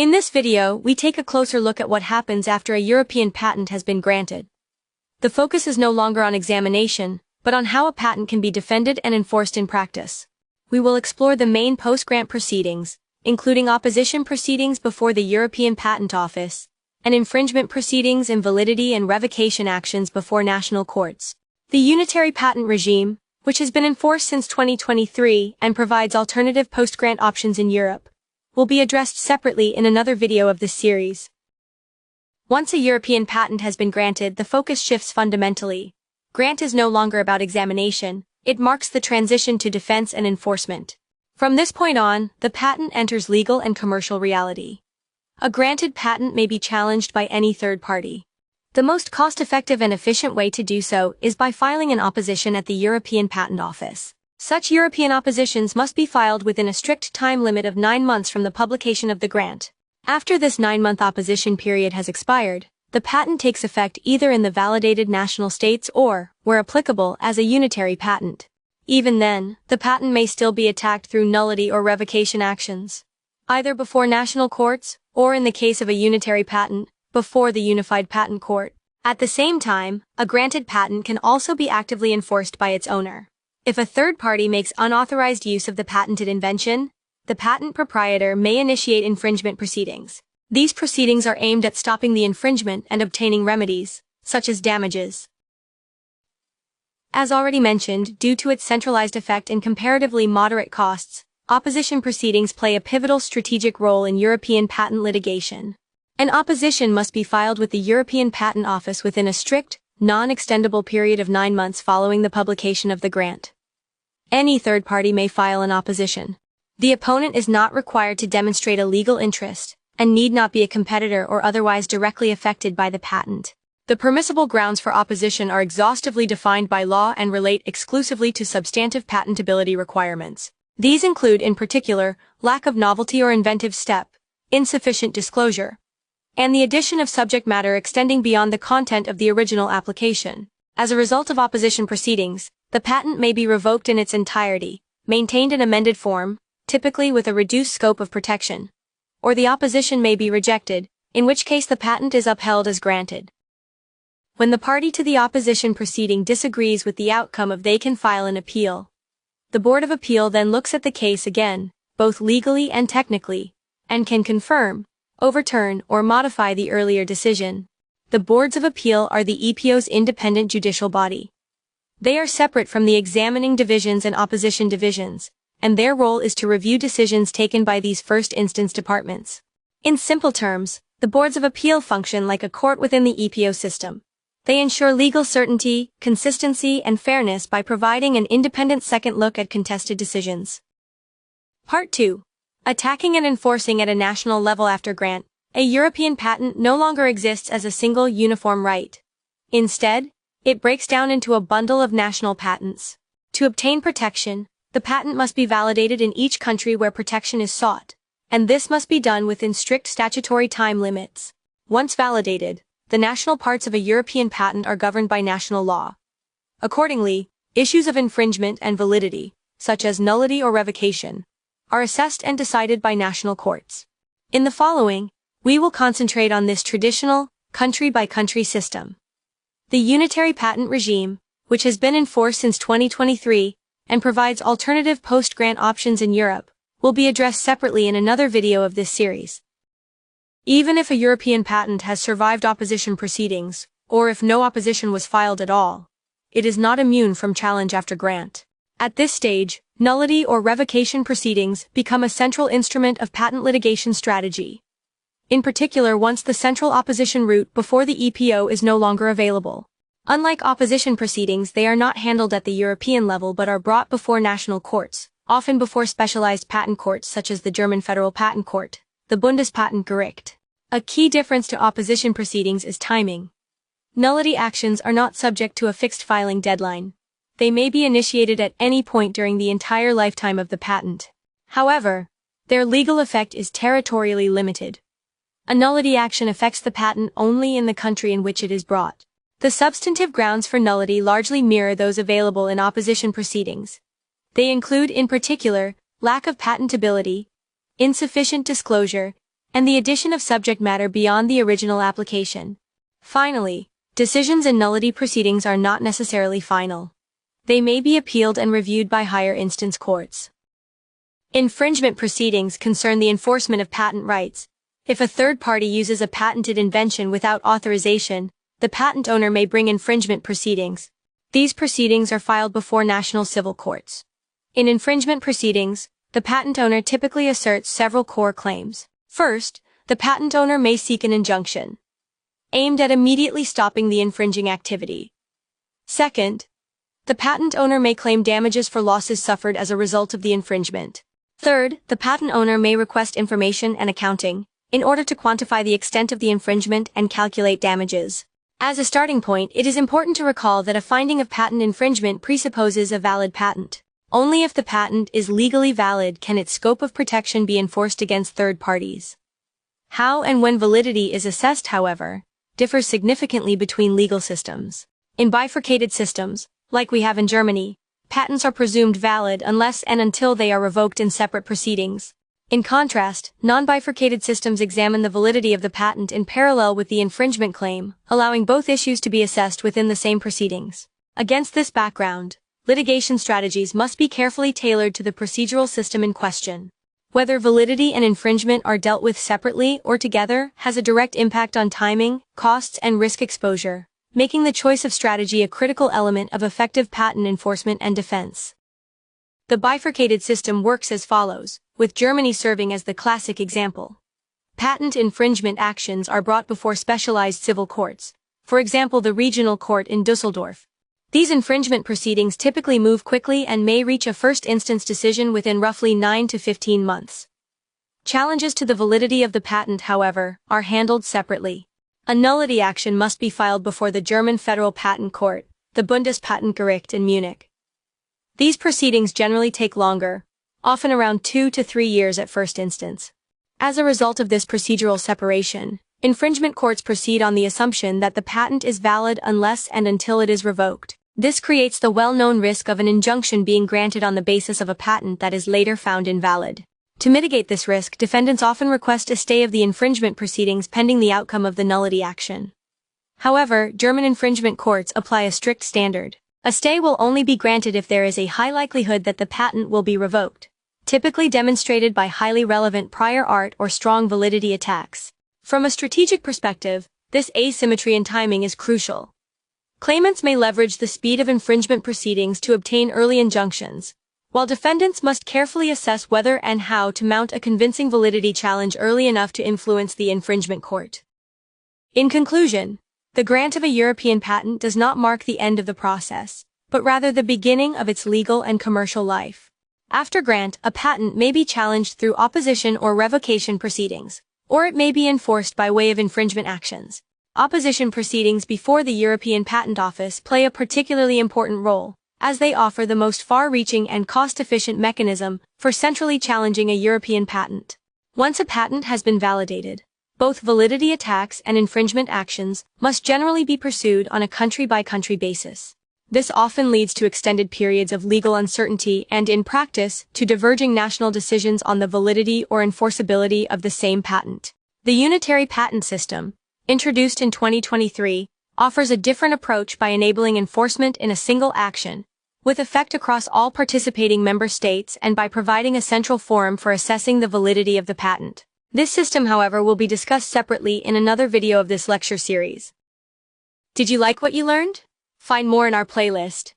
In this video, we take a closer look at what happens after a European patent has been granted. The focus is no longer on examination, but on how a patent can be defended and enforced in practice. We will explore the main post-grant proceedings, including opposition proceedings before the European Patent Office, and infringement proceedings and validity and revocation actions before national courts. The unitary patent regime, which has been enforced since 2023 and provides alternative post-grant options in Europe, will be addressed separately in another video of this series. Once a European patent has been granted, the focus shifts fundamentally. Grant is no longer about examination, it marks the transition to defense and enforcement. From this point on, the patent enters legal and commercial reality. A granted patent may be challenged by any third party. The most cost-effective and efficient way to do so is by filing an opposition at the European Patent Office. Such European oppositions must be filed within a strict time limit of 9 months from the publication of the grant. After this 9-month opposition period has expired, the patent takes effect either in the validated national states or, where applicable, as a unitary patent. Even then, the patent may still be attacked through nullity or revocation actions, either before national courts, or in the case of a unitary patent, before the Unified Patent Court. At the same time, a granted patent can also be actively enforced by its owner. If a third party makes unauthorized use of the patented invention, the patent proprietor may initiate infringement proceedings. These proceedings are aimed at stopping the infringement and obtaining remedies, such as damages. As already mentioned, due to its centralized effect and comparatively moderate costs, opposition proceedings play a pivotal strategic role in European patent litigation. An opposition must be filed with the European Patent Office within a strict, non-extendable period of 9 months following the publication of the grant. Any third party may file an opposition. The opponent is not required to demonstrate a legal interest, and need not be a competitor or otherwise directly affected by the patent. The permissible grounds for opposition are exhaustively defined by law and relate exclusively to substantive patentability requirements. These include, in particular, lack of novelty or inventive step, insufficient disclosure, and the addition of subject matter extending beyond the content of the original application. As a result of opposition proceedings, the patent may be revoked in its entirety, maintained in amended form, typically with a reduced scope of protection, or the opposition may be rejected, in which case the patent is upheld as granted. When the party to the opposition proceeding disagrees with the outcome they can file an appeal. The Board of Appeal then looks at the case again, both legally and technically, and can confirm, overturn, or modify the earlier decision. The Boards of Appeal are the EPO's independent judicial body. They are separate from the examining divisions and opposition divisions, and their role is to review decisions taken by these first-instance departments. In simple terms, the Boards of Appeal function like a court within the EPO system. They ensure legal certainty, consistency, and fairness by providing an independent second look at contested decisions. Part 2. Attacking and enforcing at a national level after grant. A European patent no longer exists as a single uniform right. Instead, it breaks down into a bundle of national patents. To obtain protection, the patent must be validated in each country where protection is sought, and this must be done within strict statutory time limits. Once validated, the national parts of a European patent are governed by national law. Accordingly, issues of infringement and validity, such as nullity or revocation, are assessed and decided by national courts. In the following, we will concentrate on this traditional, country-by-country system. The unitary patent regime, which has been enforced since 2023, and provides alternative post-grant options in Europe, will be addressed separately in another video of this series. Even if a European patent has survived opposition proceedings, or if no opposition was filed at all, it is not immune from challenge after grant. At this stage, nullity or revocation proceedings become a central instrument of patent litigation strategy. In particular, once the central opposition route before the EPO is no longer available. Unlike opposition proceedings, they are not handled at the European level but are brought before national courts, often before specialized patent courts such as the German Federal Patent Court, the Bundespatentgericht. A key difference to opposition proceedings is timing. Nullity actions are not subject to a fixed filing deadline. They may be initiated at any point during the entire lifetime of the patent. However, their legal effect is territorially limited. A nullity action affects the patent only in the country in which it is brought. The substantive grounds for nullity largely mirror those available in opposition proceedings. They include, in particular, lack of patentability, insufficient disclosure, and the addition of subject matter beyond the original application. Finally, decisions in nullity proceedings are not necessarily final. They may be appealed and reviewed by higher instance courts. Infringement proceedings concern the enforcement of patent rights. If a third party uses a patented invention without authorization, the patent owner may bring infringement proceedings. These proceedings are filed before national civil courts. In infringement proceedings, the patent owner typically asserts several core claims. First, the patent owner may seek an injunction aimed at immediately stopping the infringing activity. Second, the patent owner may claim damages for losses suffered as a result of the infringement. Third, the patent owner may request information and accounting in order to quantify the extent of the infringement and calculate damages. As a starting point, it is important to recall that a finding of patent infringement presupposes a valid patent. Only if the patent is legally valid can its scope of protection be enforced against third parties. How and when validity is assessed, however, differs significantly between legal systems. In bifurcated systems, like we have in Germany, patents are presumed valid unless and until they are revoked in separate proceedings. In contrast, non-bifurcated systems examine the validity of the patent in parallel with the infringement claim, allowing both issues to be assessed within the same proceedings. Against this background, litigation strategies must be carefully tailored to the procedural system in question. Whether validity and infringement are dealt with separately or together has a direct impact on timing, costs, and risk exposure, making the choice of strategy a critical element of effective patent enforcement and defense. The bifurcated system works as follows, with Germany serving as the classic example. Patent infringement actions are brought before specialized civil courts, for example the regional court in Düsseldorf. These infringement proceedings typically move quickly and may reach a first instance decision within roughly 9 to 15 months. Challenges to the validity of the patent, however, are handled separately. A nullity action must be filed before the German Federal Patent Court, the Bundespatentgericht in Munich. These proceedings generally take longer, often around 2 to 3 years at first instance. As a result of this procedural separation, infringement courts proceed on the assumption that the patent is valid unless and until it is revoked. This creates the well-known risk of an injunction being granted on the basis of a patent that is later found invalid. To mitigate this risk, defendants often request a stay of the infringement proceedings pending the outcome of the nullity action. However, German infringement courts apply a strict standard. A stay will only be granted if there is a high likelihood that the patent will be revoked, typically demonstrated by highly relevant prior art or strong validity attacks. From a strategic perspective, this asymmetry in timing is crucial. Claimants may leverage the speed of infringement proceedings to obtain early injunctions, while defendants must carefully assess whether and how to mount a convincing validity challenge early enough to influence the infringement court. In conclusion, the grant of a European patent does not mark the end of the process, but rather the beginning of its legal and commercial life. After grant, a patent may be challenged through opposition or revocation proceedings, or it may be enforced by way of infringement actions. Opposition proceedings before the European Patent Office play a particularly important role, as they offer the most far-reaching and cost-efficient mechanism for centrally challenging a European patent. Once a patent has been validated, both validity attacks and infringement actions must generally be pursued on a country-by-country basis. This often leads to extended periods of legal uncertainty and, in practice, to diverging national decisions on the validity or enforceability of the same patent. The unitary patent system, introduced in 2023, offers a different approach by enabling enforcement in a single action, with effect across all participating member states and by providing a central forum for assessing the validity of the patent. This system, however, will be discussed separately in another video of this lecture series. Did you like what you learned? Find more in our playlist.